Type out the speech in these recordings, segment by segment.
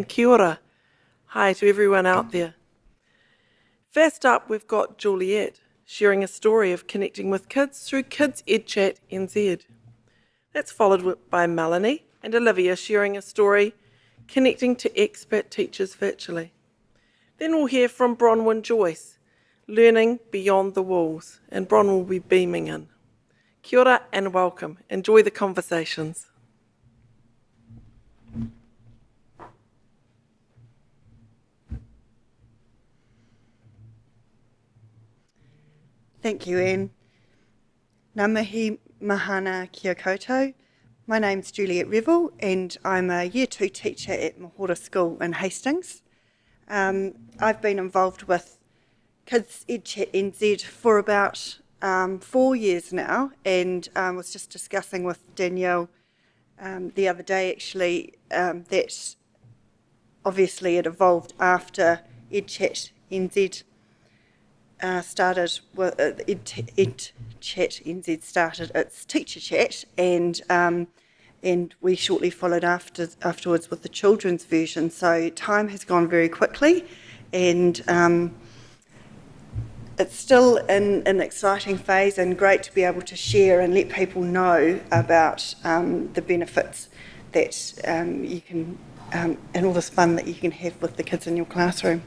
Kia ora. Hi to everyone out there. First up, we've got Juliet sharing a story of connecting with kids through Kids EdChat NZ. That's followed by Melanie and Olivia sharing a story connecting to expert teachers virtually. Then we'll hear from Bronwyn Joyce, learning beyond the walls, and Bron will be beaming in. Kia ora and welcome. Enjoy the conversations. Thank you, Anne. Ngā mihi mahana kia koutou. My name's Juliet Revel and I'm a Year 2 teacher at Mahora School in Hastings. I've been involved with Kids EdChat NZ for about 4 years now, and was just discussing with Danielle the other day actually that obviously it evolved after EdChat NZ started with EdChat NZ started its teacher chat, and we shortly followed afterwards with the children's version. So time has gone very quickly, and it's still in an exciting phase, and great to be able to share and let people know about the benefits that you can and all this fun that you can have with the kids in your classroom.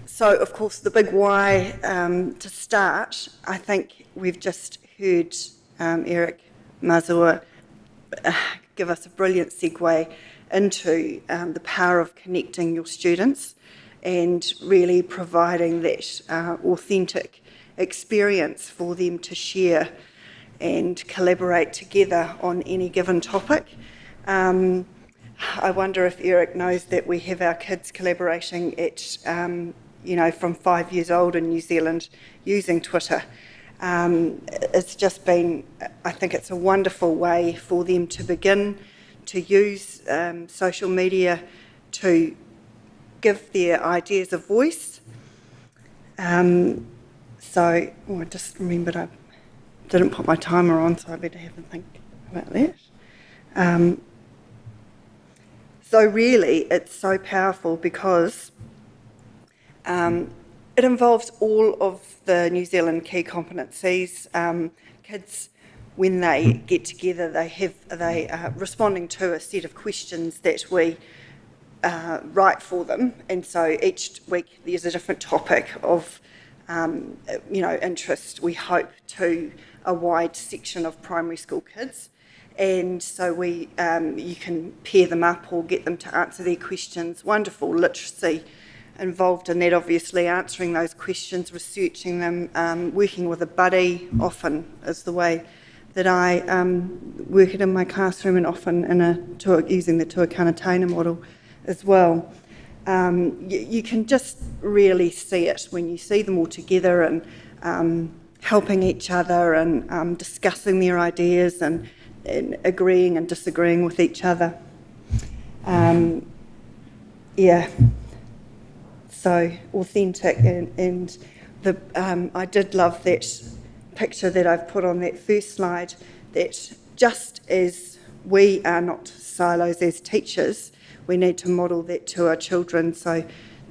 So, of course, the big why to start, I think we've just heard Eric Mazur give us a brilliant segue into the power of connecting your students and really providing that authentic experience for them to share and collaborate together on any given topic. I wonder if Eric knows that we have our kids collaborating at, from 5 years old in New Zealand using Twitter. It's just been, I think it's a wonderful way for them to begin to use social media to give their ideas a voice. I just remembered I didn't put my timer on, so I better have a think about that. So really, it's so powerful because it involves all of the New Zealand key competencies. Kids, when they get together, they are responding to a set of questions that we write for them, and so each week there's a different topic of interest. We hope to a wide section of primary school kids. And so you can pair them up or get them to answer their questions. Wonderful literacy involved in that, obviously, answering those questions, researching them, working with a buddy often is the way that I work it in my classroom, and often using the Tuakana model as well. You can just really see it when you see them all together and helping each other and discussing their ideas and agreeing and disagreeing with each other. So authentic, and I did love that picture that I've put on that first slide, that just as we are not silos as teachers, we need to model that to our children. So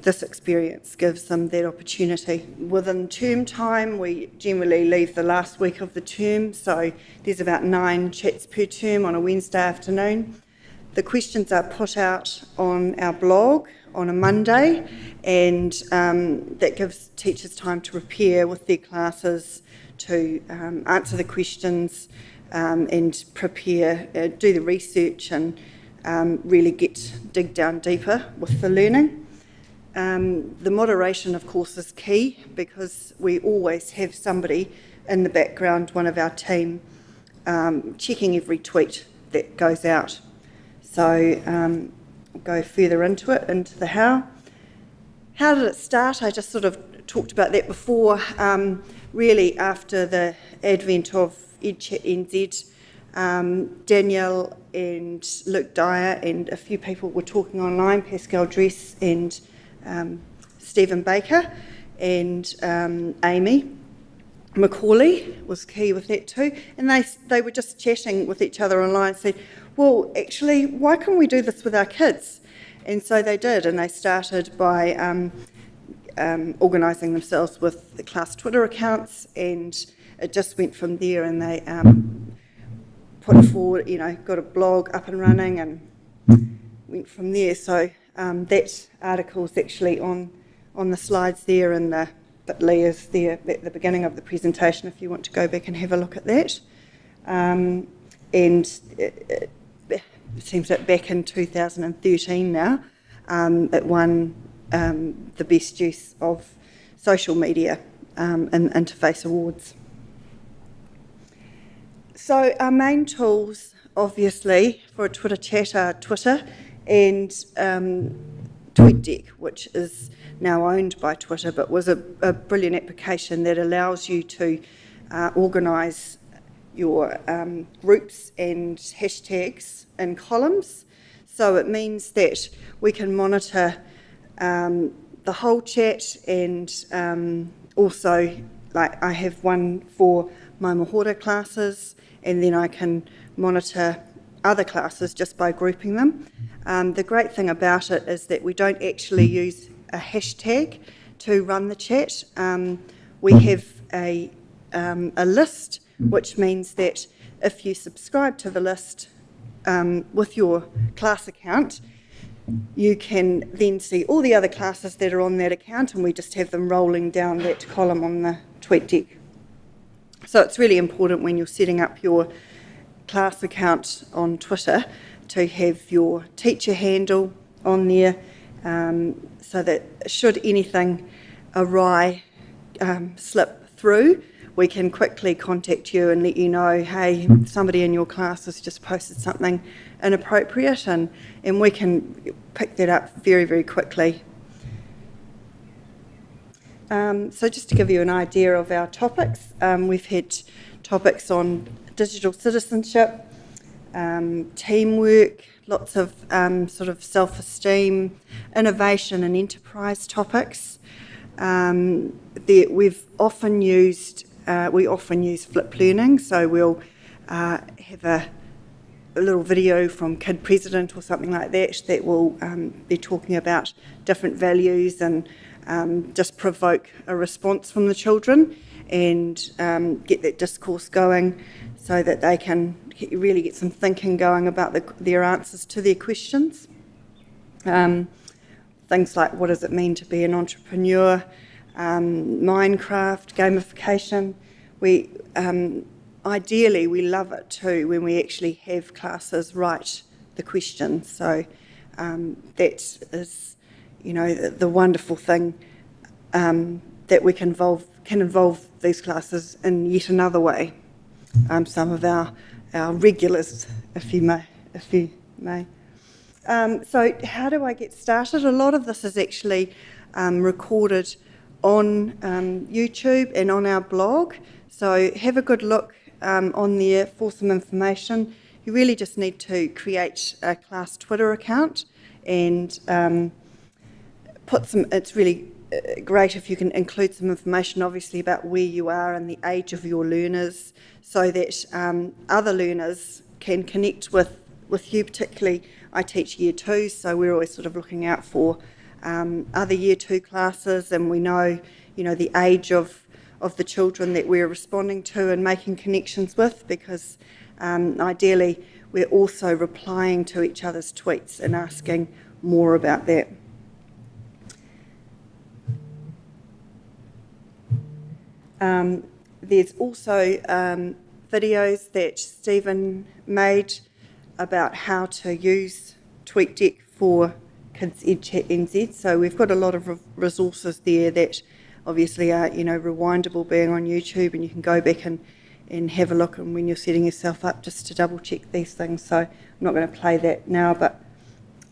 this experience gives them that opportunity. Within term time, we generally leave the last week of the term, so there's about 9 chats per term on a Wednesday afternoon. The questions are put out on our blog on a Monday, and that gives teachers time to prepare with their classes to answer the questions and prepare, do the research, and really dig down deeper with the learning. The moderation, of course, is key, because we always have somebody in the background, one of our team, checking every tweet that goes out. So I'll go further into the how. How did it start? I just sort of talked about that before. Really, after the advent of EdChat NZ, Danielle and Luke Dyer and a few people were talking online, Pascal Dress and Stephen Baker, and Amy Macaulay was key with that too. And they were just chatting with each other online and said, well, actually, why can't we do this with our kids? And so they did, and they started by organising themselves with the class Twitter accounts, and it just went from there, and they put forward, got a blog up and running and went from there. So that article is actually on the slides there, and the bit.ly is there at the beginning of the presentation if you want to go back and have a look at that. And it seems that back in 2013 now, it won the best use of social media in Interface Awards. So our main tools, obviously, for a Twitter chat are Twitter and TweetDeck, which is now owned by Twitter, but was a brilliant application that allows you to organise your groups and hashtags in columns. So it means that we can monitor the whole chat, and also, like, I have one for my Mahora classes, and then I can monitor other classes just by grouping them. The great thing about it is that we don't actually use a hashtag to run the chat. We have a list, which means that if you subscribe to the list with your class account, you can then see all the other classes that are on that account, and we just have them rolling down that column on the TweetDeck. So it's really important when you're setting up your class account on Twitter to have your teacher handle on there, so that should anything awry slip through, we can quickly contact you and let you know, hey, somebody in your class has just posted something inappropriate, and we can pick that up very, very quickly. So just to give you an idea of our topics, we've had topics on digital citizenship, teamwork, lots of sort of self-esteem, innovation and enterprise topics. We often use Flip Learning, so we'll have a little video from Kid President or something like that will be talking about different values and just provoke a response from the children and get that discourse going so that they can really get some thinking going about their answers to their questions. Things like, what does it mean to be an entrepreneur, Minecraft, gamification. Ideally, we love it too when we actually have classes write the questions. So that is, the wonderful thing that we can involve these classes in yet another way. Some of our regulars, if you may. So how do I get started? A lot of this is actually recorded on YouTube and on our blog. So have a good look on there for some information. You really just need to create a class Twitter account and it's really great if you can include some information obviously about where you are and the age of your learners, so that other learners can connect with you. Particularly, I teach Year 2, so we're always sort of looking out for other Year 2 classes, and we know, the age of the children that we're responding to and making connections with, because ideally we're also replying to each other's tweets and asking more about that. There's also videos that Stephen made about how to use TweetDeck for Kids EdChat NZ. So we've got a lot of resources there that obviously are, rewindable, being on YouTube, and you can go back and have a look, and when you're setting yourself up, just to double check these things. So I'm not going to play that now, but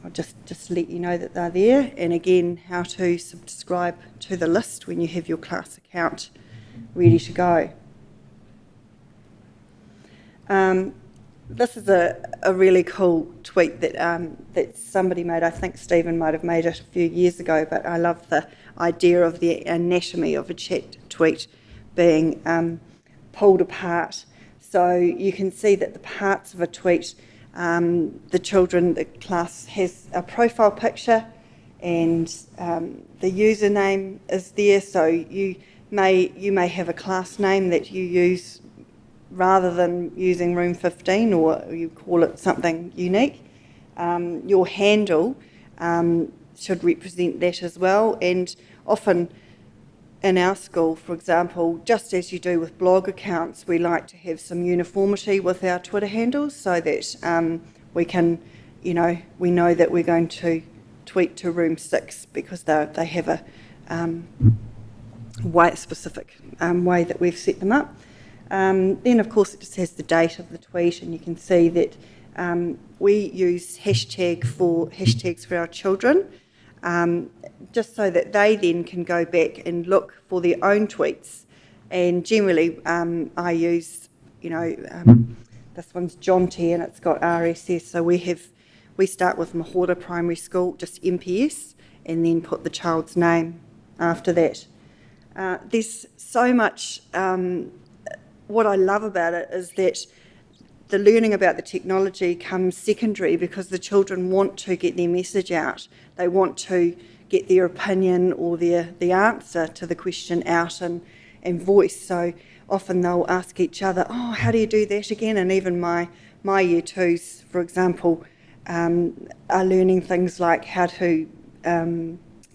I'll just let you know that they're there. And again, how to subscribe to the list when you have your class account ready to go. This is a really cool tweet that somebody made. I think Stephen might have made it a few years ago, but I love the idea of the anatomy of a chat tweet being pulled apart. So you can see that the parts of a tweet The class has a profile picture, and the username is there, so you may have a class name that you use rather than using room 15, or you call it something unique. Your handle should represent that as well, and often in our school, for example, just as you do with blog accounts, we like to have some uniformity with our Twitter handles so that we can, we know that we're going to tweet to room 6 because they have a specific way that we've set them up. Then, of course, it just has the date of the tweet, and you can see that we use hashtags for our children, just so that they then can go back and look for their own tweets. And generally, I use, this one's Jonty, and it's got RSS, so we start with Mahora Primary School, just MPS, and then put the child's name after that. There's so much, what I love about it is that the learning about the technology comes secondary because the children want to get their message out. They want to get their opinion or the answer to the question out and voice. So often they'll ask each other, oh, how do you do that again? And even my year twos, for example, are learning things like how to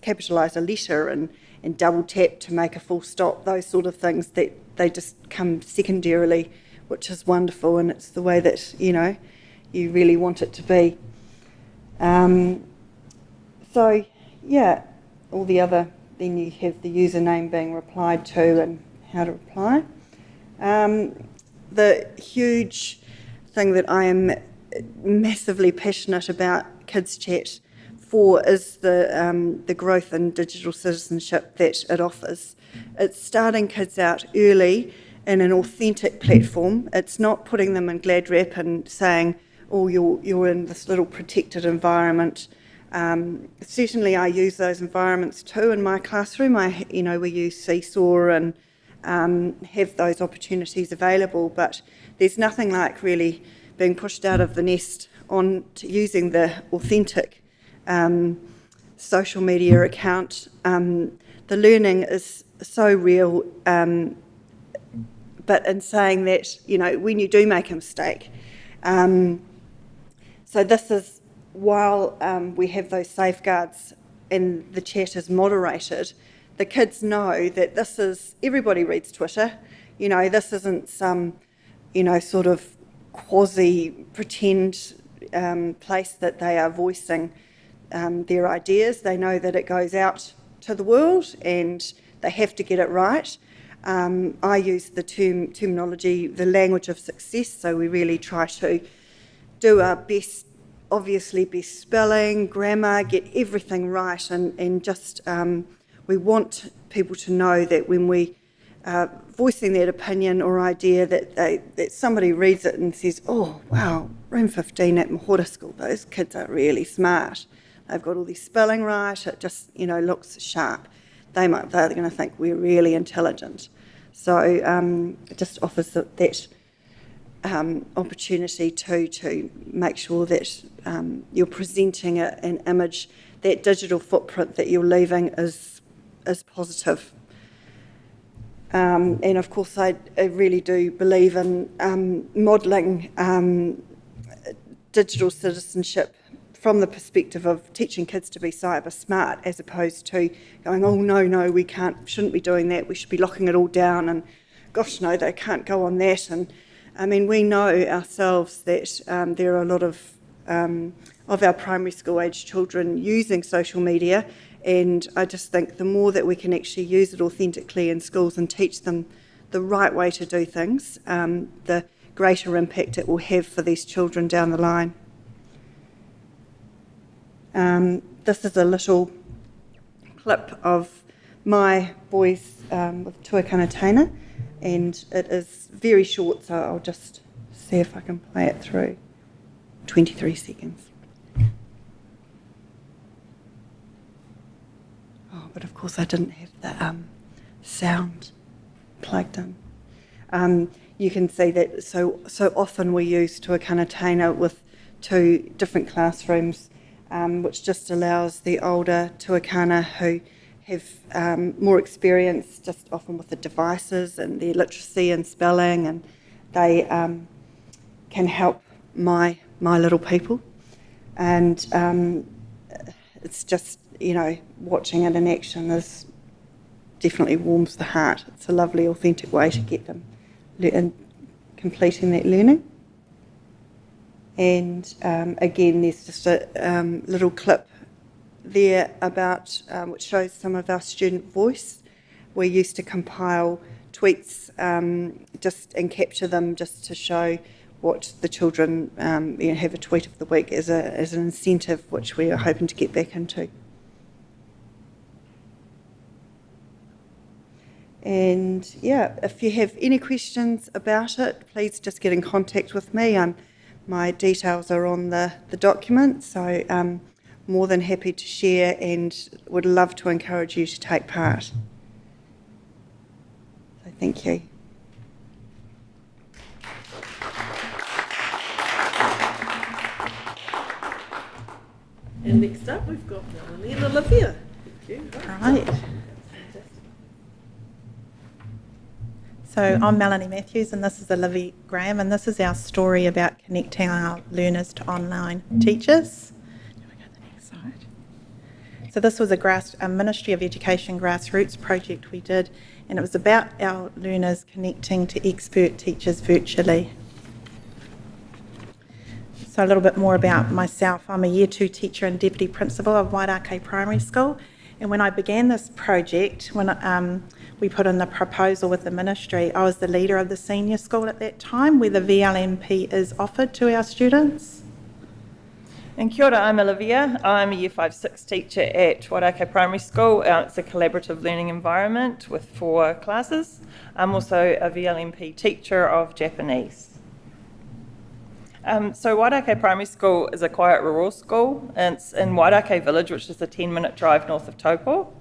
capitalise a letter and double tap to make a full stop, those sort of things that they just come secondarily, which is wonderful, and it's the way that, you really want it to be. So, yeah, all the other, then you have the username being replied to and how to reply. The huge thing that I am massively passionate about Kids Chat for is the growth in digital citizenship that it offers. It's starting kids out early in an authentic platform. It's not putting them in glad wrap and saying, oh, you're in this little protected environment. Certainly I use those environments too in my classroom. We use Seesaw and have those opportunities available, but there's nothing like really being pushed out of the nest on to using the authentic social media account. The learning is so real, but in saying that, when you do make a mistake, so this is while we have those safeguards and the chat is moderated, the kids know that this is, everybody reads Twitter, this isn't some, sort of quasi-pretend place that they are voicing their ideas. They know that it goes out to the world and they have to get it right. I use the terminology, the language of success, so we really try to do our best, obviously best spelling, grammar, get everything right, and just we want people to know that when we voicing that opinion or idea that somebody reads it and says, oh wow, room 15 at Mahora School, those kids are really smart. They've got all their spelling right, it just looks sharp. They're going to think we're really intelligent. So it just offers that opportunity to make sure that you're presenting an image, that digital footprint that you're leaving is positive. And of course, I really do believe in modelling digital citizenship from the perspective of teaching kids to be cyber smart, as opposed to going, oh no, we shouldn't be doing that, we should be locking it all down, and gosh no, they can't go on that. And I mean, we know ourselves that there are a lot of our primary school age children using social media, and I just think the more that we can actually use it authentically in schools and teach them the right way to do things, the greater impact it will have for these children down the line. This is a little clip of my boys with tuakana taina, and it is very short, so I'll just see if I can play it through. 23 seconds. Oh, but of course I didn't have the sound plugged in. You can see that so often we use tuakana taina with to different classrooms, which just allows the older tuakana who have more experience just often with the devices and their literacy and spelling, and they can help my little people. And it's just, watching it in action is definitely warms the heart. It's a lovely, authentic way to get them completing that learning. And again, there's just a little clip there about which shows some of our student voice. We used to compile tweets and capture them just to show what the children have a tweet of the week as an incentive, which we are hoping to get back into. And if you have any questions about it, please just get in contact with me. My details are on the document, so I'm more than happy to share and would love to encourage you to take part. So thank you. And next up, we've got Melanie and Olivia. Thank you. Right. So I'm Melanie Matthews and this is Olivia Graham, and this is our story about connecting our learners to online teachers. Can we go to the next slide? So this was a Ministry of Education grassroots project we did, and it was about our learners connecting to expert teachers virtually. So a little bit more about myself. I'm a Year 2 teacher and Deputy Principal of Wairakei Primary School, and when I began this project, when we put in the proposal with the ministry, I was the leader of the senior school at that time, where the VLMP is offered to our students. And kia ora, I'm Olivia. I'm a Year 5-6 teacher at Whatif Primary School. It's a collaborative learning environment with 4 classes. I'm also a VLMP teacher of Japanese. So Wairakei Primary School is a quiet rural school, and it's in Wairakei Village, which is a 10-minute drive north of Taupo.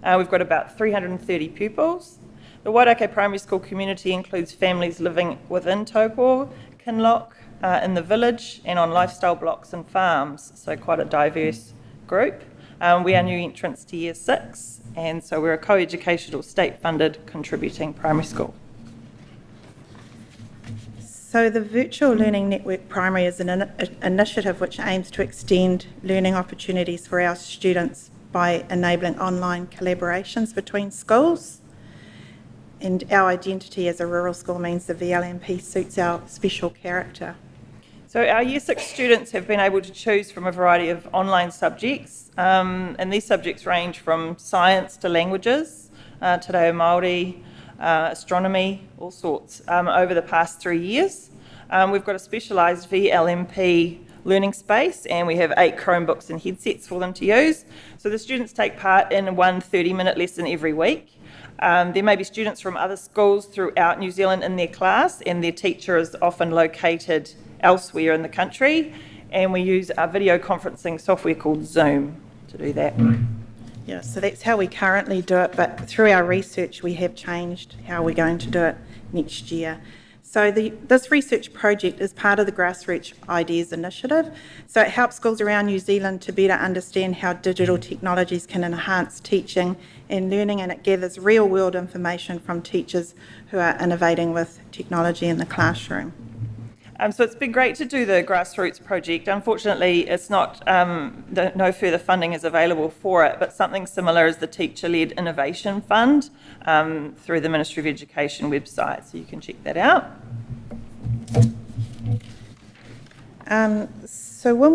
We've got about 330 pupils. The Wairakei Primary School community includes families living within Taupo, Kinloch, in the village, and on lifestyle blocks and farms, so quite a diverse group. We are new entrants to Year 6, and so we're a co-educational, state-funded, contributing primary school. So the Virtual Learning Network Primary is an initiative which aims to extend learning opportunities for our students by enabling online collaborations between schools. And our identity as a rural school means the VLMP suits our special character. So our Year 6 students have been able to choose from a variety of online subjects, and these subjects range from science to languages, te reo Māori, astronomy, all sorts, over the past 3 years. We've got a specialised VLMP learning space, and we have 8 Chromebooks and headsets for them to use. So the students take part in one 30-minute lesson every week. There may be students from other schools throughout New Zealand in their class, and their teacher is often located elsewhere in the country, and we use a video conferencing software called Zoom to do that. Yeah, so that's how we currently do it, but through our research we have changed how we're going to do it next year. So this research project is part of the Grassroots Ideas Initiative. So it helps schools around New Zealand to better understand how digital technologies can enhance teaching and learning, and it gathers real-world information from teachers who are innovating with technology in the classroom. So it's been great to do the Grassroots project. Unfortunately, it's not, no further funding is available for it, but something similar is the Teacher-Led Innovation Fund through the Ministry of Education website, so you can check that out. So when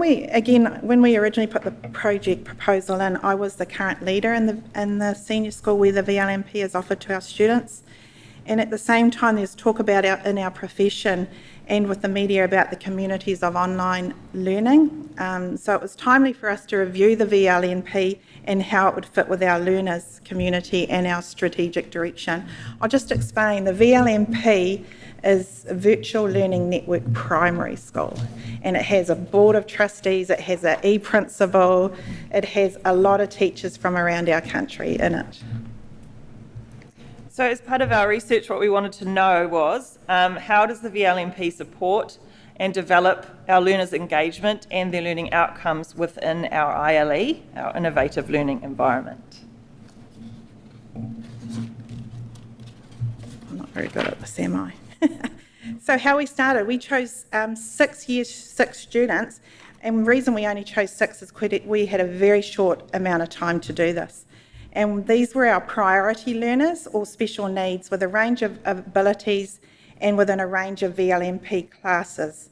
we originally put the project proposal in, I was the current leader in the senior school where the VLMP is offered to our students. And at the same time, there's talk about in our profession and with the media about the communities of online learning. So it was timely for us to review the VLMP and how it would fit with our learners community and our strategic direction. I'll just explain. The VLMP is a Virtual Learning Network Primary School, and it has a board of trustees, it has an e-principal, it has a lot of teachers from around our country in it. So as part of our research, what we wanted to know was how does the VLMP support and develop our learners' engagement and their learning outcomes within our ILE, our innovative learning environment. I'm not very good at this, am I? So how we started, we chose 6 students, and the reason we only chose 6 is we had a very short amount of time to do this. And these were our priority learners or special needs with a range of abilities and within a range of VLMP classes.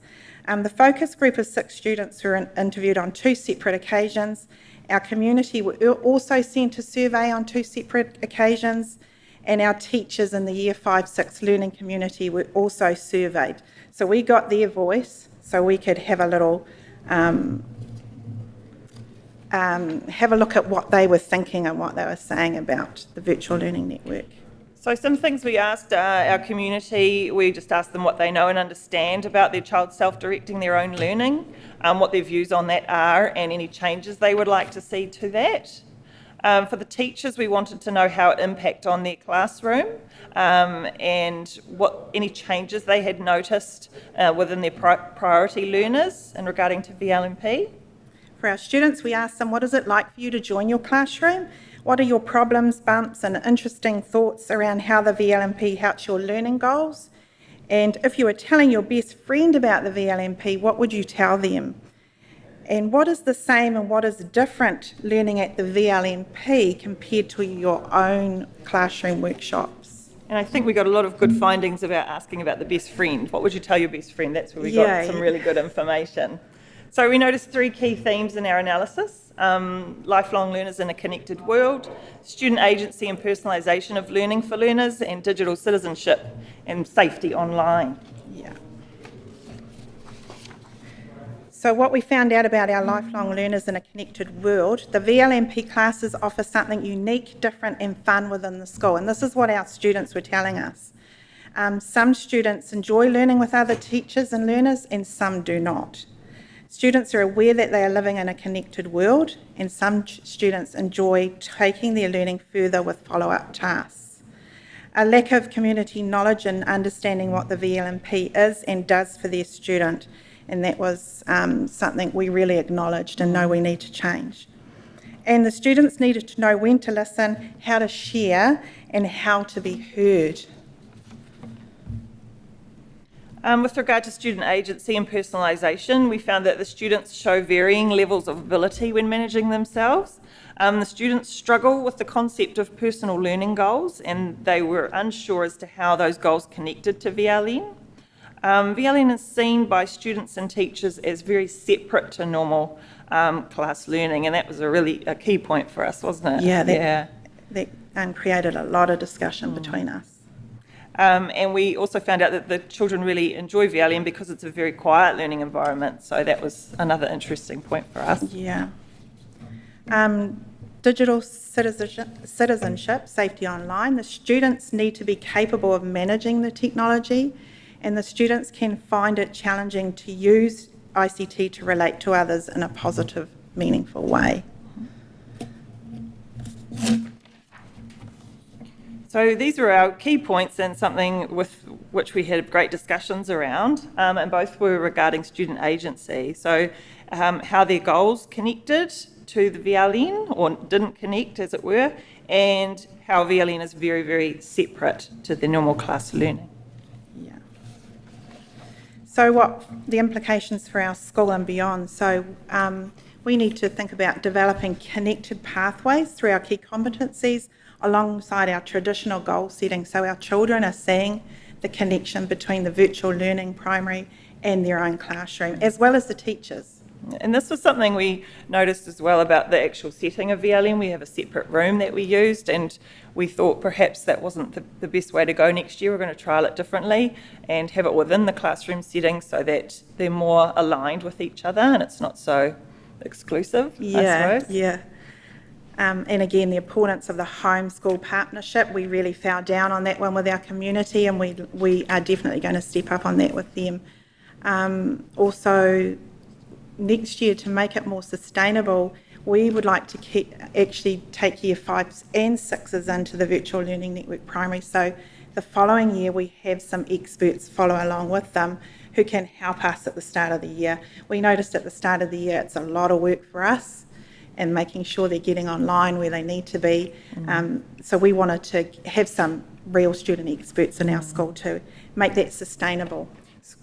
The focus group of 6 students were interviewed on 2 separate occasions. Our community were also sent a survey on 2 separate occasions, and our teachers in the Year 5-6 learning community were also surveyed. So we got their voice so we could have a little have a look at what they were thinking and what they were saying about the virtual learning network. So some things we asked our community, we just asked them what they know and understand about their child self-directing their own learning, what their views on that are, and any changes they would like to see to that. For the teachers, we wanted to know how it impacted on their classroom and what any changes they had noticed within their priority learners in regarding to VLMP. For our students, we asked them, what is it like for you to join your classroom? What are your problems, bumps, and interesting thoughts around how the VLMP helps your learning goals? And if you were telling your best friend about the VLMP, what would you tell them? And what is the same and what is different learning at the VLMP compared to your own classroom workshops? And I think we got a lot of good findings about asking about the best friend. What would you tell your best friend? That's where we got some really good information. So we noticed 3 key themes in our analysis: lifelong learners in a connected world, student agency and personalisation of learning for learners, and digital citizenship and safety online. Yeah. So what we found out about our lifelong learners in a connected world, the VLMP classes offer something unique, different and fun within the school. And this is what our students were telling us. Some students enjoy learning with other teachers and learners and some do not. Students are aware that they are living in a connected world, and some students enjoy taking their learning further with follow-up tasks. A lack of community knowledge and understanding what the VLMP is and does for their student, and that was something we really acknowledged and know we need to change. And the students needed to know when to listen, how to share, and how to be heard. With regard to student agency and personalisation, we found that the students show varying levels of ability when managing themselves. The students struggle with the concept of personal learning goals, and they were unsure as to how those goals connected to VLN. VLN is seen by students and teachers as very separate to normal class learning, and that was a key point for us, wasn't it? Yeah, that created a lot of discussion between us. And we also found out that the children really enjoy VLN because it's a very quiet learning environment, so that was another interesting point for us. Yeah. Digital citizenship, safety online. The students need to be capable of managing the technology, and the students can find it challenging to use ICT to relate to others in a positive, meaningful way. So these were our key points and something with which we had great discussions around, and both were regarding student agency. So how their goals connected to the VLN, or didn't connect as it were, and how VLN is very, very separate to the normal class learning. Yeah. So what the implications for our school and beyond? So we need to think about developing connected pathways through our key competencies alongside our traditional goal setting, so our children are seeing the connection between the virtual learning primary and their own classroom, as well as the teachers. And this was something we noticed as well about the actual setting of VLN. We have a separate room that we used, and we thought perhaps that wasn't the best way to go next year. We're going to trial it differently and have it within the classroom setting so that they're more aligned with each other and it's not so exclusive, I suppose. Yeah. And again, the importance of the homeschool partnership, we really fell down on that one with our community, and we are definitely going to step up on that with them. Also, next year, to make it more sustainable, we would like to actually take Year 5s and 6s into the virtual learning network primary. So the following year, we have some experts follow along with them who can help us at the start of the year. We noticed at the start of the year it's a lot of work for us, and making sure they're getting online where they need to be. So we wanted to have some real student experts in our school to make that sustainable.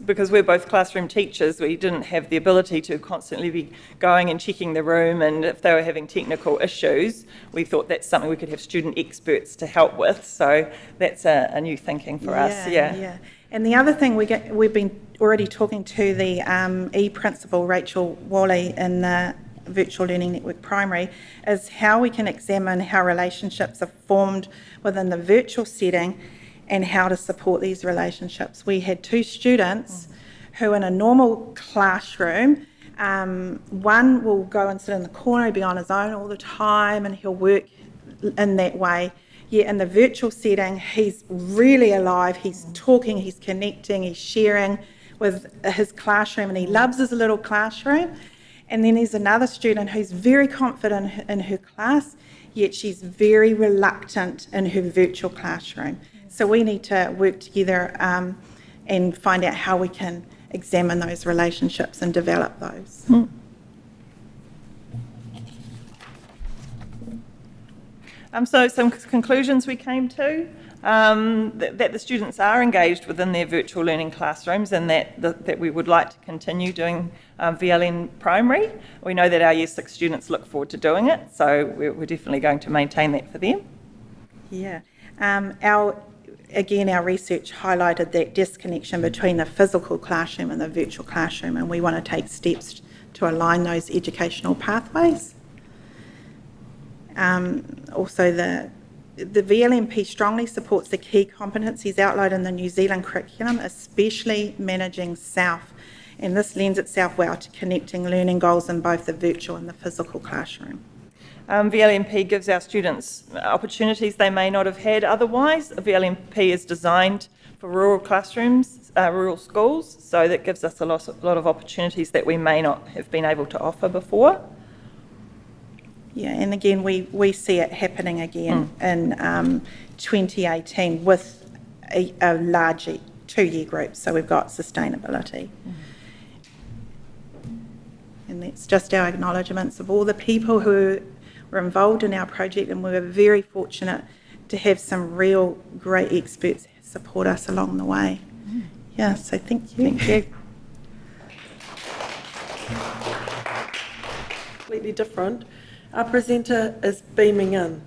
Because we're both classroom teachers, we didn't have the ability to constantly be going and checking the room, and if they were having technical issues, we thought that's something we could have student experts to help with. So that's a new thinking for us. Yeah. And the other thing we've been already talking to the e-principal, Rachel Wally, in the Virtual Learning Network Primary, is how we can examine how relationships are formed within the virtual setting and how to support these relationships. We had 2 students who in a normal classroom, one will go and sit in the corner, be on his own all the time, and he'll work in that way. Yet in the virtual setting, he's really alive, he's talking, he's connecting, he's sharing with his classroom, and he loves his little classroom. And then there's another student who's very confident in her class, yet she's very reluctant in her virtual classroom. So we need to work together and find out how we can examine those relationships and develop those. So some conclusions we came to, that the students are engaged within their virtual learning classrooms, and that we would like to continue doing VLN primary. We know that our Year 6 students look forward to doing it, so we're definitely going to maintain that for them. Yeah. Our research highlighted that disconnection between the physical classroom and the virtual classroom, and we want to take steps to align those educational pathways. Also, the VLNP strongly supports the key competencies outlined in the New Zealand curriculum, especially managing self, and this lends itself well to connecting learning goals in both the virtual and the physical classroom. VLNP gives our students opportunities they may not have had otherwise. VLNP is designed for rural classrooms, rural schools, so that gives us a lot of opportunities that we may not have been able to offer before. Yeah, and again, we see it happening again in 2018 with a large 2-year group, so we've got sustainability. And that's just our acknowledgements of all the people who were involved in our project, and we were very fortunate to have some real great experts support us along the way. Yeah, so thank you. Thank you. Completely different. Our presenter is beaming in.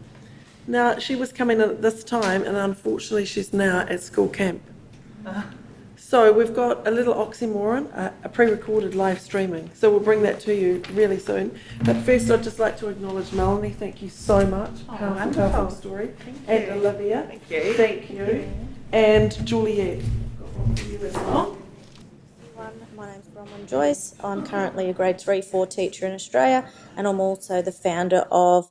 Now, she was coming in at this time, and unfortunately she's now at school camp. So we've got a little oxymoron, a pre-recorded live streaming. So we'll bring that to you really soon. But first, I'd just like to acknowledge Melanie. Thank you so much. Powerful story. And Olivia. Thank you. Thank you. And Juliet. My name's Bronwyn Joyce. I'm currently a grade 3-4 teacher in Australia, and I'm also the founder of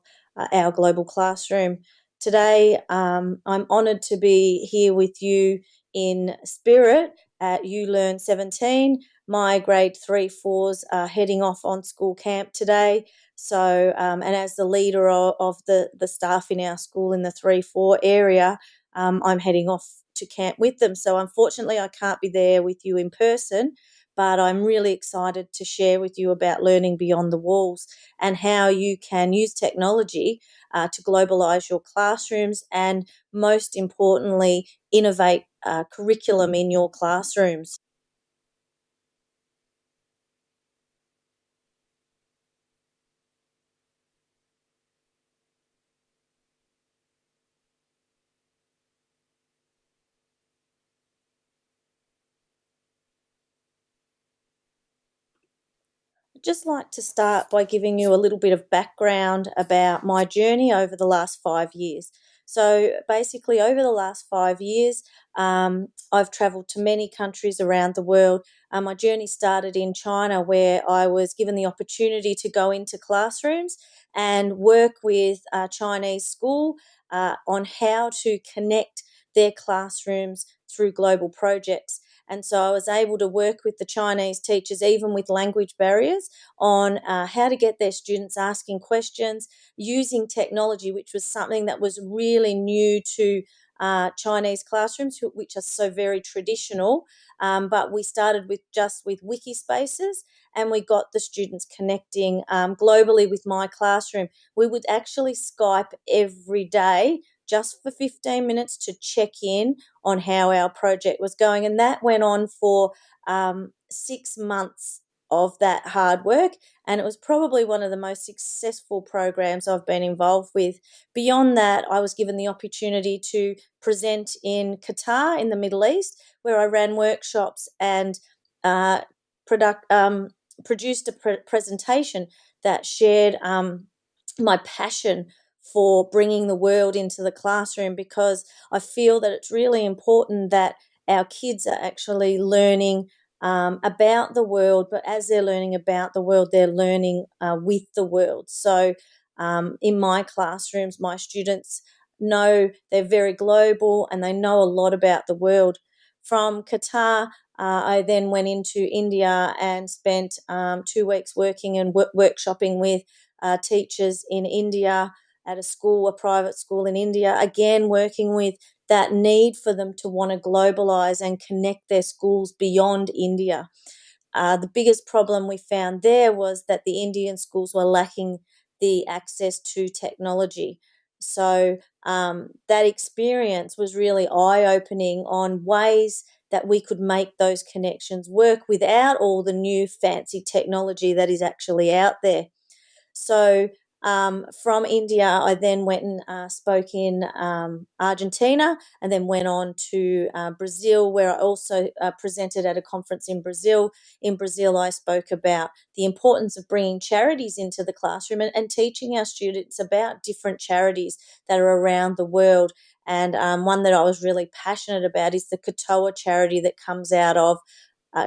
our global classroom. Today, I'm honoured to be here with you in spirit at uLearn 17. My grade 3-4s are heading off on school camp today. So, and as the leader of the staff in our school in the 3-4 area, I'm heading off to camp with them. So unfortunately, I can't be there with you in person, but I'm really excited to share with you about learning beyond the walls and how you can use technology to globalise your classrooms and, most importantly, innovate curriculum in your classrooms. I'd just like to start by giving you a little bit of background about my journey over the last 5 years. So basically, over the last 5 years, I've travelled to many countries around the world. My journey started in China, where I was given the opportunity to go into classrooms and work with a Chinese school on how to connect their classrooms through global projects. And so I was able to work with the Chinese teachers, even with language barriers, on how to get their students asking questions using technology, which was something that was really new to Chinese classrooms, which are so very traditional, but we started with wiki spaces, and we got the students connecting globally with my classroom. We would actually Skype every day just for 15 minutes to check in on how our project was going, and that went on for 6 months of that hard work, and it was probably one of the most successful programs I've been involved with. Beyond that, I was given the opportunity to present in Qatar in the Middle East, where I ran workshops and produced a presentation that shared my passion for bringing the world into the classroom, because I feel that it's really important that our kids are actually learning about the world, but as they're learning about the world, they're learning with the world. So in my classrooms, my students know they're very global and they know a lot about the world. From Qatar, I then went into India and spent 2 weeks working and workshopping with teachers in India at a private school in India, again working with that need for them to want to globalise and connect their schools beyond India. The biggest problem we found there was that the Indian schools were lacking the access to technology. So that experience was really eye-opening on ways that we could make those connections work without all the new fancy technology that is actually out there. So from India, I then went and spoke in Argentina, and then went on to Brazil, where I also presented at a conference in Brazil. In Brazil, I spoke about the importance of bringing charities into the classroom and teaching our students about different charities that are around the world. And one that I was really passionate about is the Katoa charity that comes out of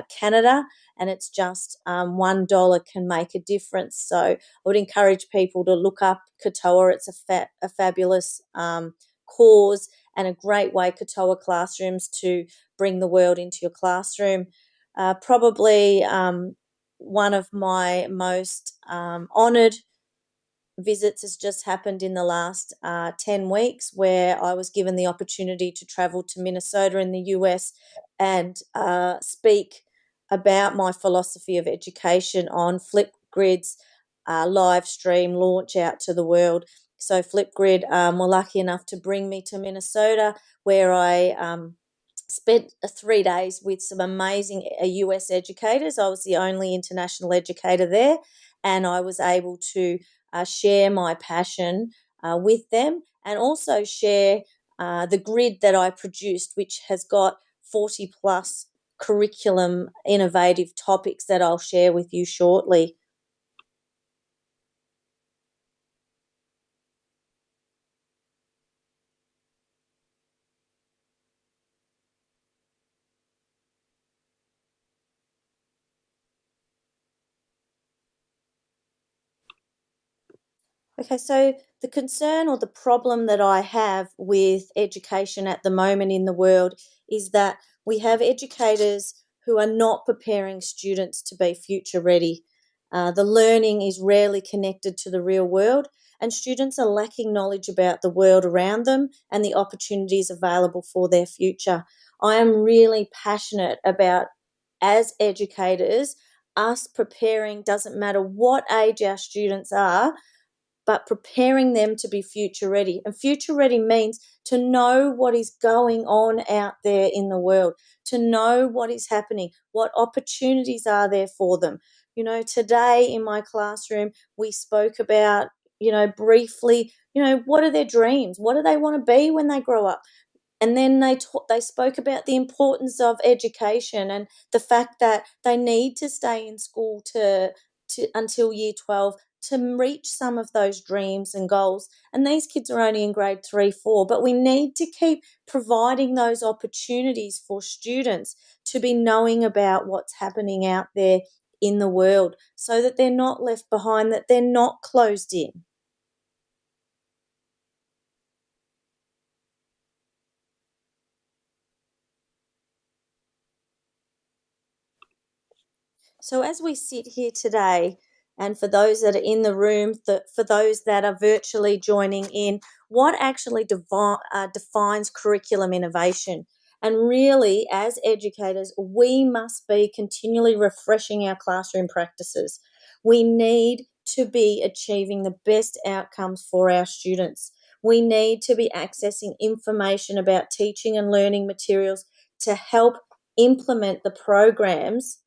Canada, and it's just $1 can make a difference. So I would encourage people to look up Katoa. It's a fabulous cause and a great way, Katoa classrooms, to bring the world into your classroom. Probably one of my most honoured visits has just happened in the last 10 weeks, where I was given the opportunity to travel to Minnesota in the US and speak about my philosophy of education on Flipgrid's live stream launch out to the world. So Flipgrid were lucky enough to bring me to Minnesota, where I spent 3 days with some amazing US educators. I was the only international educator there, and I was able to share my passion with them, and also share the grid that I produced, which has got 40 plus curriculum innovative topics that I'll share with you shortly. Okay, so the concern or the problem that I have with education at the moment in the world is that we have educators who are not preparing students to be future ready. The learning is rarely connected to the real world, and students are lacking knowledge about the world around them and the opportunities available for their future. I am really passionate about, as educators, us preparing, doesn't matter what age our students are, but preparing them to be future ready. And future ready means to know what is going on out there in the world, to know what is happening, what opportunities are there for them. You know, today in my classroom, we spoke about, briefly, what are their dreams? What do they want to be when they grow up? And then they spoke about the importance of education and the fact that they need to stay in school to until year 12 to reach some of those dreams and goals. And these kids are only in grade 3, 4, but we need to keep providing those opportunities for students to be knowing about what's happening out there in the world, so that they're not left behind, that they're not closed in. So as we sit here today, and for those that are in the room, for those that are virtually joining in, what actually defines curriculum innovation. And really, as educators, we must be continually refreshing our classroom practices. We need to be achieving the best outcomes for our students. We need to be accessing information about teaching and learning materials to help implement the programs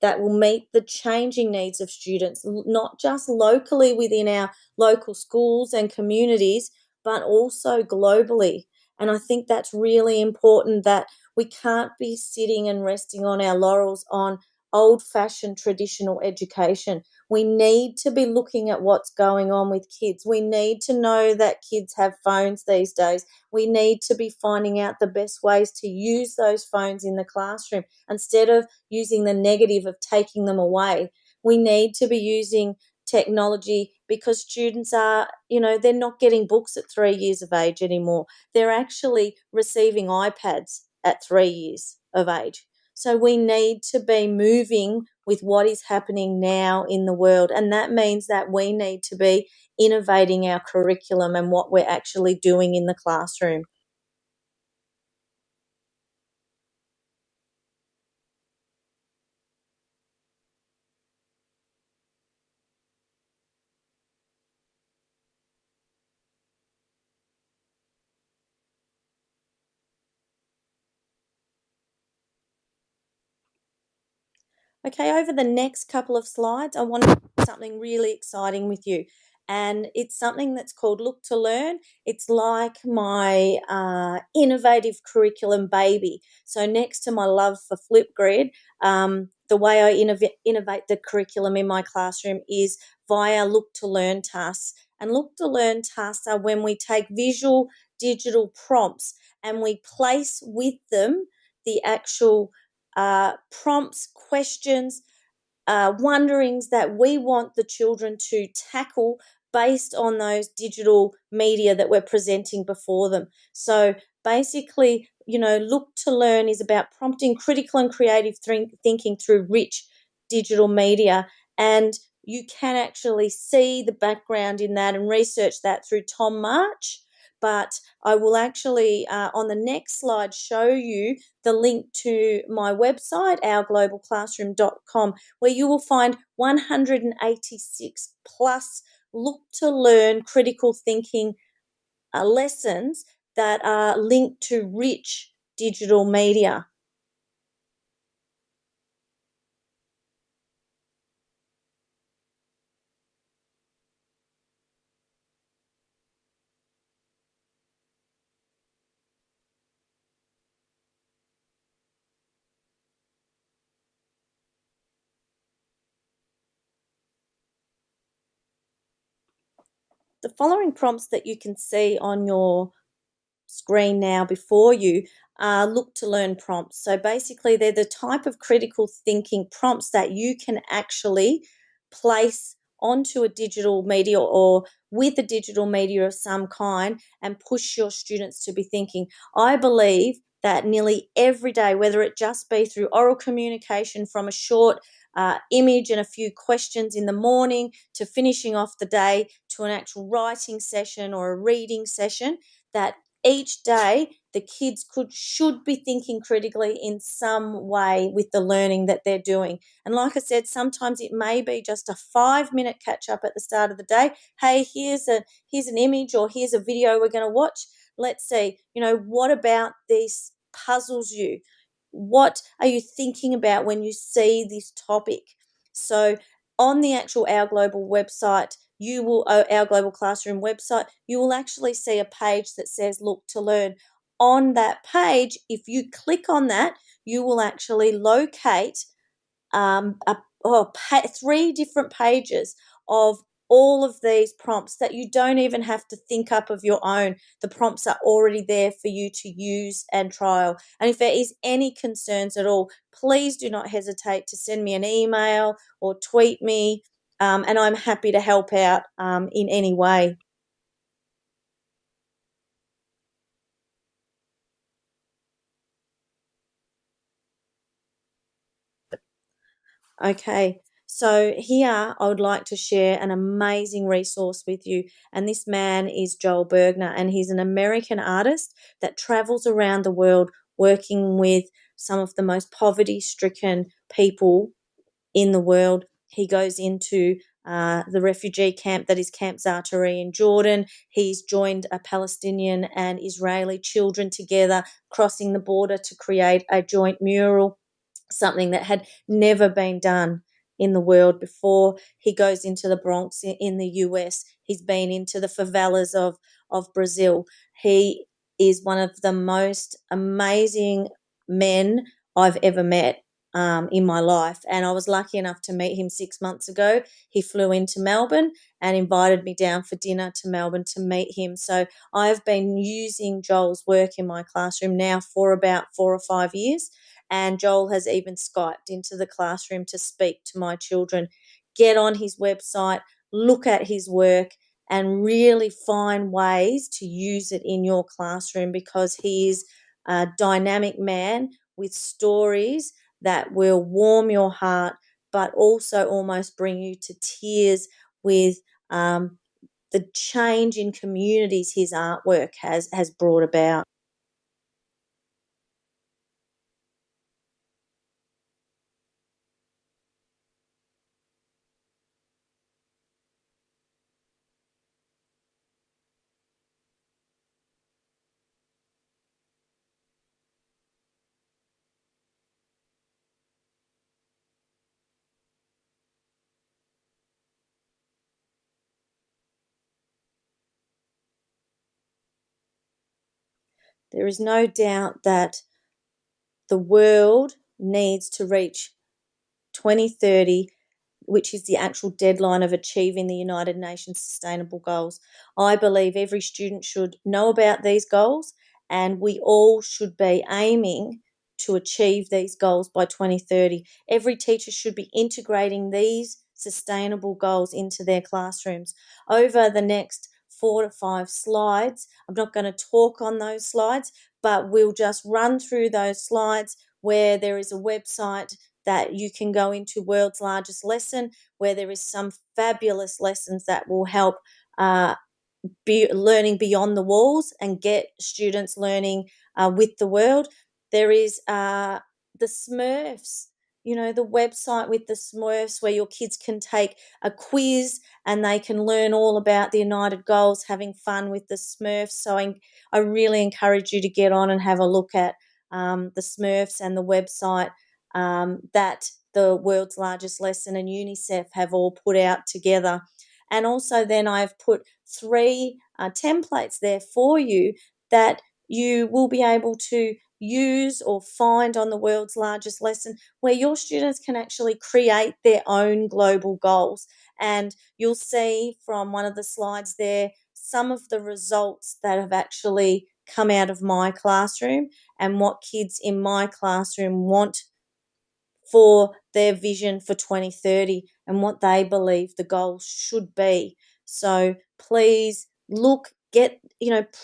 that will meet the changing needs of students, not just locally within our local schools and communities, but also globally. And I think that's really important, that we can't be sitting and resting on our laurels on old-fashioned traditional education. We need to be looking at what's going on with kids. We need to know that kids have phones these days. We need to be finding out the best ways to use those phones in the classroom instead of using the negative of taking them away. We need to be using technology because students are, they're not getting books at 3 years of age anymore. They're actually receiving iPads at 3 years of age. So we need to be moving with what is happening now in the world. And that means that we need to be innovating our curriculum and what we're actually doing in the classroom. Okay, over the next couple of slides, I want to do something really exciting with you. And it's something that's called Look to Learn. It's like my innovative curriculum baby. So next to my love for Flipgrid, the way I innovate the curriculum in my classroom is via Look to Learn tasks. And Look to Learn tasks are when we take visual digital prompts and we place with them the actual prompts, questions, wonderings that we want the children to tackle based on those digital media that we're presenting before them. So basically, Look to Learn is about prompting critical and creative thinking through rich digital media. And you can actually see the background in that and research that through Tom March. But I will actually, on the next slide, show you the link to my website, ourglobalclassroom.com, where you will find 186 plus Look to Learn critical thinking lessons that are linked to rich digital media. The following prompts that you can see on your screen now before you are Look to Learn prompts. So basically, they're the type of critical thinking prompts that you can actually place onto a digital media or with a digital media of some kind and push your students to be thinking. I believe that nearly every day, whether it just be through oral communication from a short image and a few questions in the morning to finishing off the day to an actual writing session or a reading session, that each day the kids should be thinking critically in some way with the learning that they're doing. And like I said, sometimes it may be just a 5-minute catch up at the start of the day. Hey, here's an image or here's a video we're going to watch. Let's see, what about this puzzles you? What are you thinking about when you see this topic? So on the actual Our Global website, Our Global Classroom website, you will actually see a page that says Look to Learn. On that page, if you click on that, you will actually locate 3 different pages of all of these prompts that you don't even have to think up of your own. The prompts are already there for you to use and trial. And if there is any concerns at all, please do not hesitate to send me an email or tweet me, and I'm happy to help out in any way. Okay, So here I would like to share an amazing resource with you. And this man is Joel Bergner, and he's an American artist that travels around the world working with some of the most poverty-stricken people in the world. He goes into the refugee camp that is Camp Zaatari in Jordan. He's joined a Palestinian and Israeli children together, crossing the border to create a joint mural, something that had never been done in the world before. He goes into the Bronx in the US. He's been into the favelas of Brazil. He is one of the most amazing men I've ever met in my life. And I was lucky enough to meet him 6 months ago. He flew into Melbourne and invited me down for dinner to Melbourne to meet him. So I've been using Joel's work in my classroom now for about 4 or 5 years. And Joel has even Skyped into the classroom to speak to my children. Get on his website, look at his work, and really find ways to use it in your classroom, because he is a dynamic man with stories that will warm your heart, but also almost bring you to tears with the change in communities his artwork has brought about. There is no doubt that the world needs to reach 2030, which is the actual deadline of achieving the United Nations Sustainable Goals. I believe every student should know about these goals, and we all should be aiming to achieve these goals by 2030. Every teacher should be integrating these sustainable goals into their classrooms. Over the next 4 to 5 slides, I'm not going to talk on those slides, but we'll just run through those slides where there is a website that you can go into, World's Largest Lesson, where there is some fabulous lessons that will help be learning beyond the walls and get students learning with the world. There is the Smurfs, the website with the Smurfs, where your kids can take a quiz and they can learn all about the United Goals, having fun with the Smurfs. So I really encourage you to get on and have a look at the Smurfs and the website that the World's Largest Lesson and UNICEF have all put out together. And also then I've put 3 templates there for you that you will be able to use or find on the World's Largest Lesson, where your students can actually create their own global goals. And you'll see from one of the slides there some of the results that have actually come out of my classroom and what kids in my classroom want for their vision for 2030 and what they believe the goals should be. So please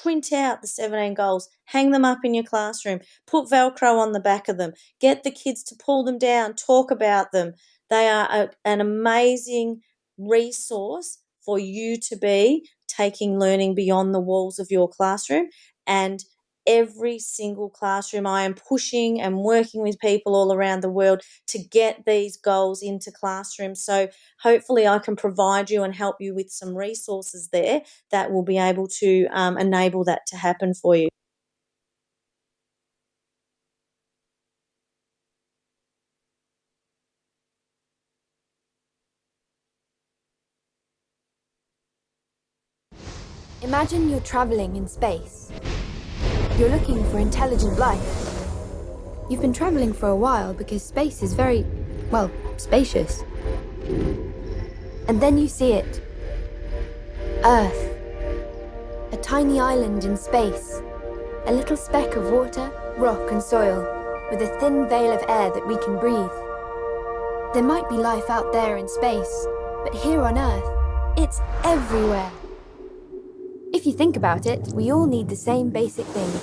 print out the 17 goals, hang them up in your classroom, put Velcro on the back of them, get the kids to pull them down, talk about them. They are an amazing resource for you to be taking learning beyond the walls of your classroom. And every single classroom, I am pushing and working with people all around the world to get these goals into classrooms. So hopefully I can provide you and help you with some resources there that will be able to enable that to happen for you. Imagine you're traveling in space. You're looking for intelligent life. You've been traveling for a while because space is very, spacious. And then you see it. Earth. A tiny island in space. A little speck of water, rock and soil, with a thin veil of air that we can breathe. There might be life out there in space, but here on Earth, it's everywhere. If you think about it, we all need the same basic things.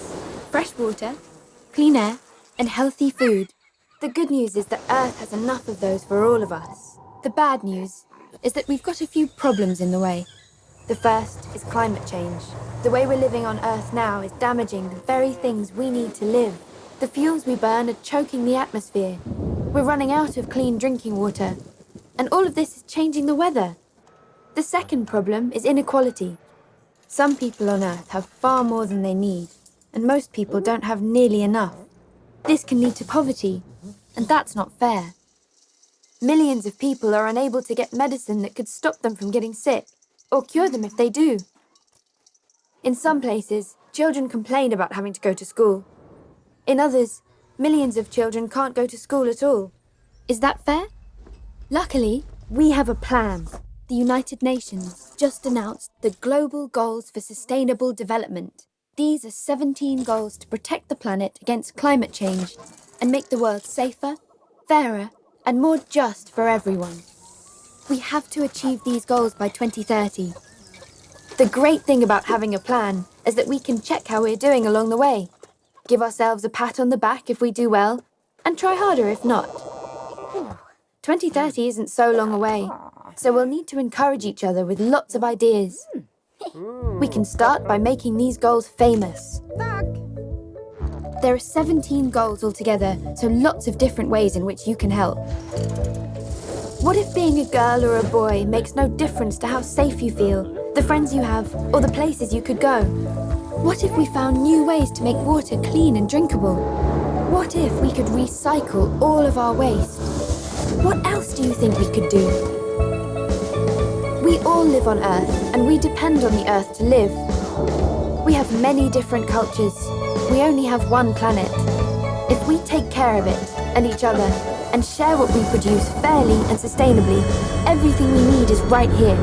Fresh water, clean air, and healthy food. The good news is that Earth has enough of those for all of us. The bad news is that we've got a few problems in the way. The first is climate change. The way we're living on Earth now is damaging the very things we need to live. The fuels we burn are choking the atmosphere. We're running out of clean drinking water. And all of this is changing the weather. The second problem is inequality. Some people on Earth have far more than they need, and most people don't have nearly enough. This can lead to poverty, and that's not fair. Millions of people are unable to get medicine that could stop them from getting sick, or cure them if they do. In some places, children complain about having to go to school. In others, millions of children can't go to school at all. Is that fair? Luckily, we have a plan. The United Nations just announced the Global Goals for Sustainable Development. These are 17 goals to protect the planet against climate change and make the world safer, fairer, and more just for everyone. We have to achieve these goals by 2030. The great thing about having a plan is that we can check how we're doing along the way, give ourselves a pat on the back if we do well, and try harder if not. 2030 isn't so long away, so we'll need to encourage each other with lots of ideas. We can start by making these goals famous. There are 17 goals altogether, so lots of different ways in which you can help. What if being a girl or a boy makes no difference to how safe you feel, the friends you have, or the places you could go? What if we found new ways to make water clean and drinkable? What if we could recycle all of our waste? What else do you think we could do? We all live on Earth, and we depend on the Earth to live. We have many different cultures. We only have one planet. If we take care of it, and each other, and share what we produce fairly and sustainably, everything we need is right here.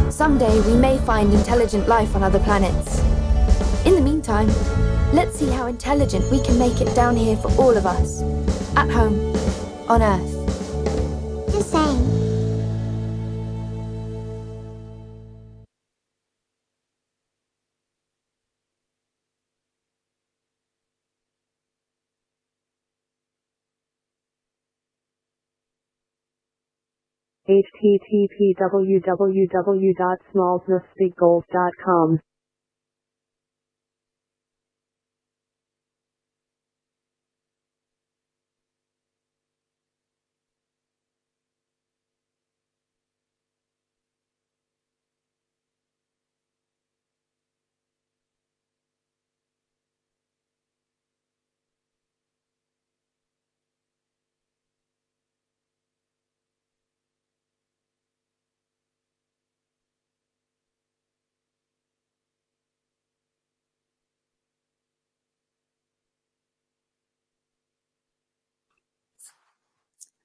Someday we may find intelligent life on other planets. In the meantime, let's see how intelligent we can make it down here for all of us. At home, on Earth. The same. http://www.smallsmithspeakgoals.com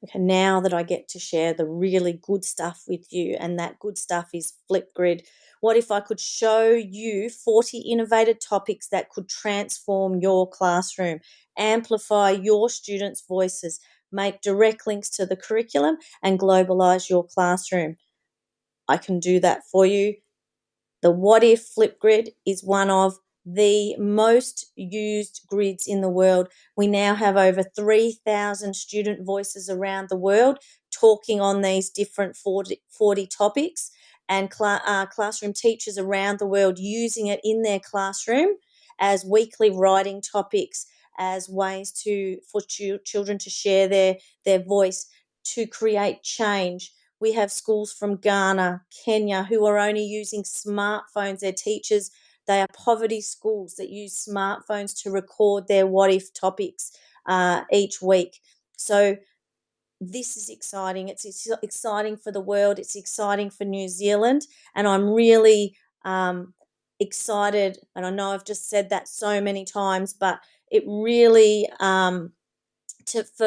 Okay, now that I get to share the really good stuff with you, and that good stuff is Flipgrid. What if I could show you 40 innovative topics that could transform your classroom, amplify your students' voices, make direct links to the curriculum, and globalise your classroom? I can do that for you. The Whatif Flipgrid is one of the most used grids in the world. We now have over 3,000 student voices around the world talking on these different 40 topics, and classroom teachers around the world using it in their classroom as weekly writing topics, as ways for children to share their voice, to create change. We have schools from Ghana, Kenya, who are only using smartphones. Their teachers, they are poverty schools that use smartphones to record their what if topics each week. So this is exciting. It's exciting for the world. It's exciting for New Zealand. And I'm really excited. And I know I've just said that so many times, but it really, for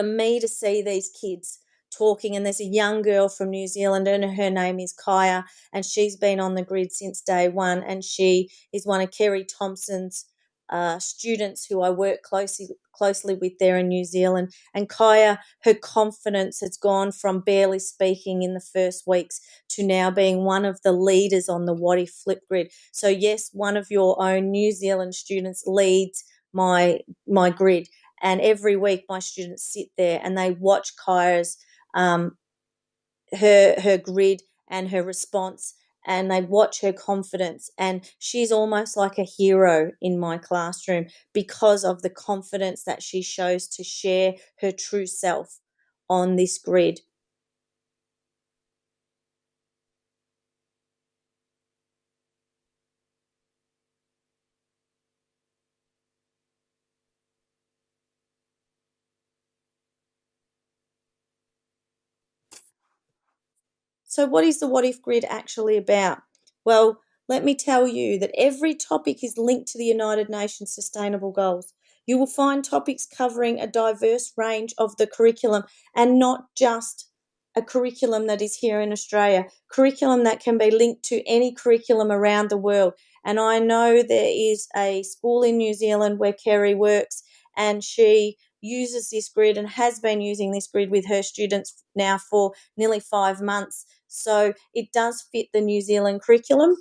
me to see these kids talking, and there's a young girl from New Zealand and her name is Kaya, and she's been on the grid since day one, and she is one of Kerry Thompson's students who I work closely with there in New Zealand. And Kaya, her confidence has gone from barely speaking in the first weeks to now being one of the leaders on the Whatif Flipgrid. So yes, one of your own New Zealand students leads my grid, and every week my students sit there and they watch Kaya's her grid and her response, and they watch her confidence, and she's almost like a hero in my classroom because of the confidence that she shows to share her true self on this grid. So what is the Whatif Grid actually about? Well, let me tell you that every topic is linked to the United Nations Sustainable Goals. You will find topics covering a diverse range of the curriculum, and not just a curriculum that is here in Australia, curriculum that can be linked to any curriculum around the world. And I know there is a school in New Zealand where Kerry works, and she uses this grid and has been using this grid with her students now for nearly 5 months. So it does fit the New Zealand curriculum.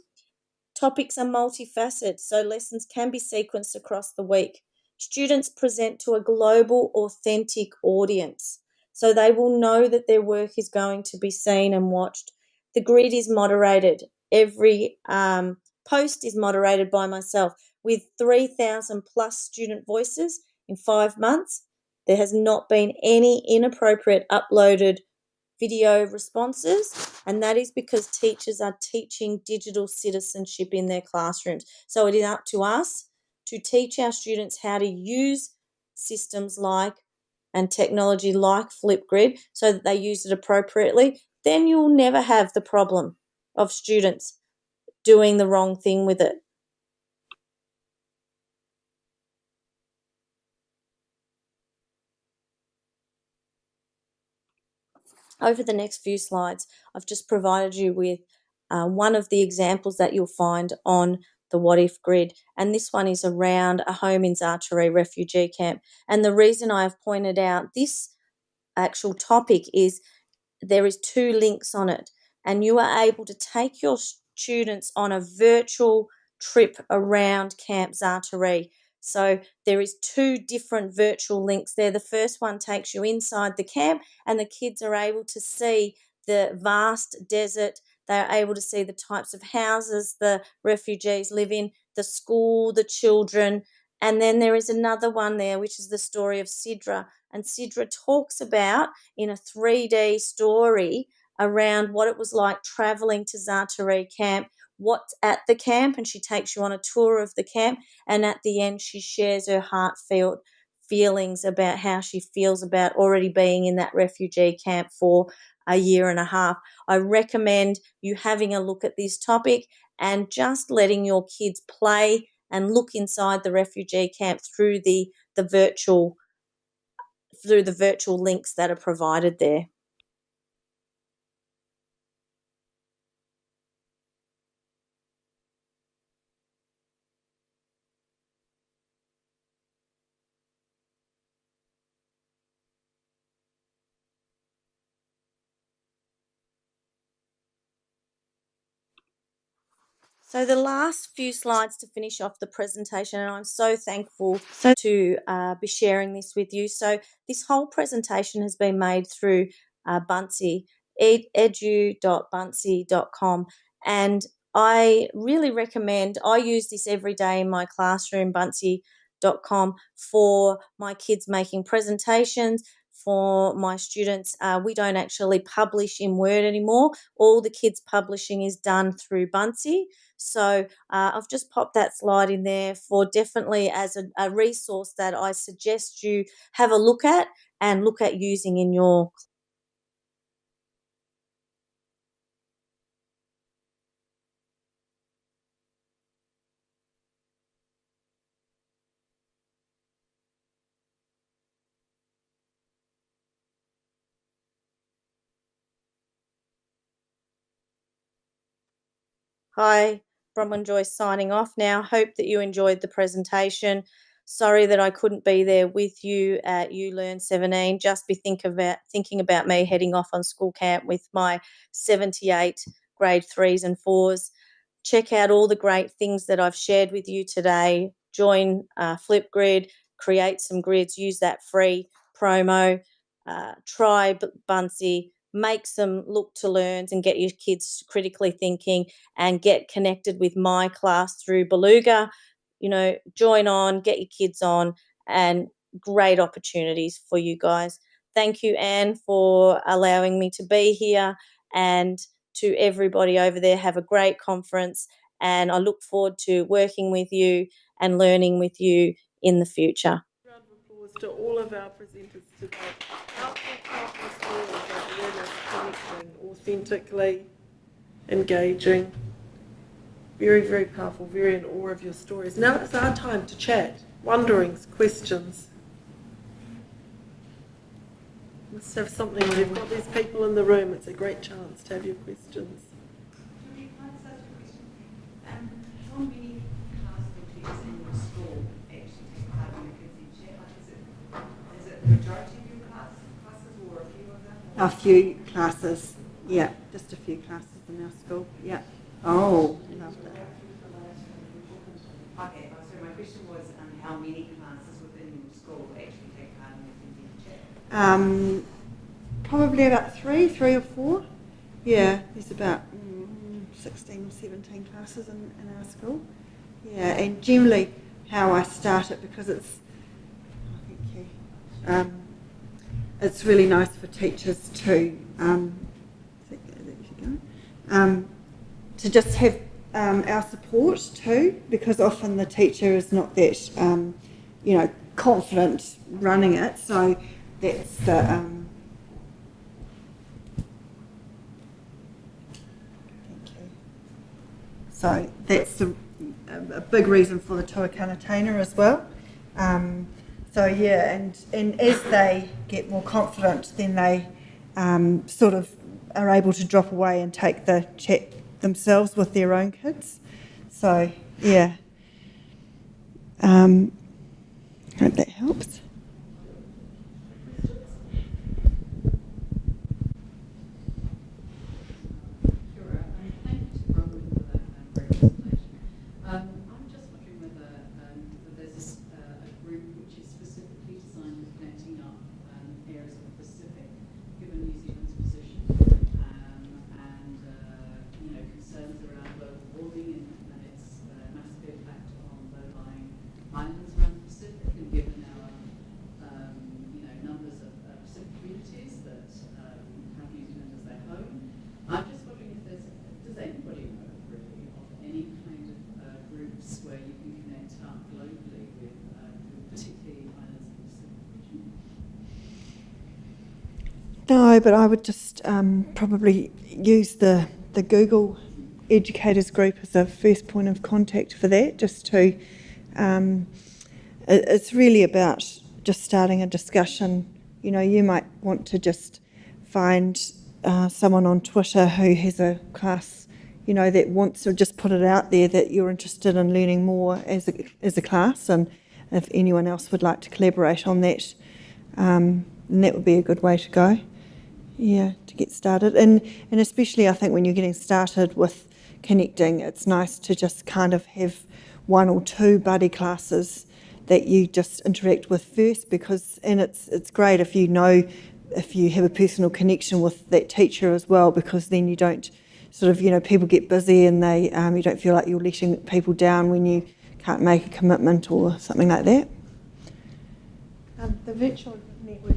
Topics are multifaceted, so lessons can be sequenced across the week. Students present to a global, authentic audience, so they will know that their work is going to be seen and watched. The grid is moderated. Every post is moderated by myself with 3,000 plus student voices in 5 months. There has not been any inappropriate uploaded video responses, and that is because teachers are teaching digital citizenship in their classrooms. So it is up to us to teach our students how to use systems like and technology like Flipgrid so that they use it appropriately. Then you'll never have the problem of students doing the wrong thing with it. Over the next few slides, I've just provided you with one of the examples that you'll find on the Whatif Grid, and this one is around a home in Zaatari refugee camp. And the reason I have pointed out this actual topic is there is 2 links on it, and you are able to take your students on a virtual trip around Camp Zaatari. So there is 2 different virtual links there. The first one takes you inside the camp, and the kids are able to see the vast desert. They're able to see the types of houses the refugees live in, the school, the children. And then there is another one there, which is the story of Sidra. And Sidra talks about, in a 3D story, around what it was like travelling to Zaatari camp, what's at the camp, and she takes you on a tour of the camp, and at the end she shares her heartfelt feelings about how she feels about already being in that refugee camp for a year and a half. I recommend you having a look at this topic and just letting your kids play and look inside the refugee camp through the virtual links that are provided there. So the last few slides to finish off the presentation, and I'm so thankful to be sharing this with you. So this whole presentation has been made through Bunsey, edu.bunsey.com, and I really recommend, I use this every day in my classroom, bunsey.com, for my kids making presentations, for my students. We don't actually publish in Word anymore. All the kids publishing is done through Bunsey. So I've just popped that slide in there for definitely as a resource that I suggest you have a look at and look at using in your. Hi, Bronwyn Joyce signing off now. Hope that you enjoyed the presentation. Sorry that I couldn't be there with you at uLearn 17. Just be thinking about me heading off on school camp with my 78 grade 3s and 4s. Check out all the great things that I've shared with you today. Join Flipgrid, create some grids, use that free promo. Try Bunsey. make some look to learns and get your kids critically thinking and get connected with my class through Beluga. Join on, get your kids on, and great opportunities for you guys. Thank you, Anne, for allowing me to be here, and to everybody over there, have a great conference, and I look forward to working with you and learning with you in the future. Round of applause to all of our presenters today. Powerful stories of learners connecting, authentically engaging. Very, very powerful, very in awe of your stories. Now it's our time to chat. Wonderings, questions. Must have something. You've got these people in the room. It's a great chance to have your questions. How many class projects in your school actually take part in the Kids EdChat? Is it the majority of your classes or a few of them? A few classes, yeah, just a few classes in our school, yeah. Oh, love that. Okay, so my question was how many classes within your school actually take part in the Kids EdChat? Probably about three or four. Yeah, there's about 16 or 17 classes in our school. Yeah, and generally how I start it, because it's, thank you, it's really nice for teachers to, to just have our support too, because often the teacher is not that, confident running it, so that's the, so that's a big reason for the tuakana as well. So yeah, and as they get more confident, then they sort of are able to drop away and take the chat themselves with their own kids. So yeah, hope that helps. I'm just wondering whether there's a group which is specifically designed for connecting up areas of the Pacific, given New Zealand's position and concerns around global warming and its massive impact on low-lying islands around the Pacific, and given our numbers of Pacific communities that have New Zealand as their home. I'm just wondering if does anybody know really of any kind of groups where you can connect up globally with particularly islands in the Pacific region? No, but I would just probably use the Google Educators group as a first point of contact for that, just to, it's really about just starting a discussion. You might want to just find someone on Twitter who has a class, that wants to just put it out there that you're interested in learning more as a class, and if anyone else would like to collaborate on that, then that would be a good way to go. Yeah, to get started. And especially I think when you're getting started with connecting, it's nice to just kind of have one or two buddy classes that you just interact with first, because it's great if you have a personal connection with that teacher as well, because then you don't sort of, people get busy and they you don't feel like you're letting people down when you can't make a commitment or something like that. The Virtual Network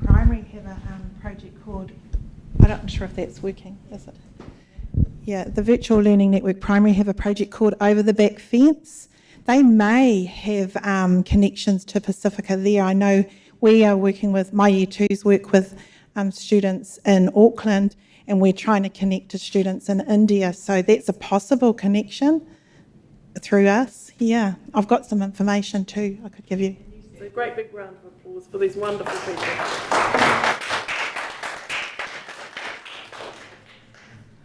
Primary have a project called, I'm not sure if that's working, is it? Yeah, the Virtual Learning Network Primary have a project called Over the Back Fence. They may have connections to Pacifica there. I know we are working with, my Year 2s work with students in Auckland, and we're trying to connect to students in India. So that's a possible connection through us. Yeah, I've got some information too I could give you. So a great big round of applause for these wonderful people.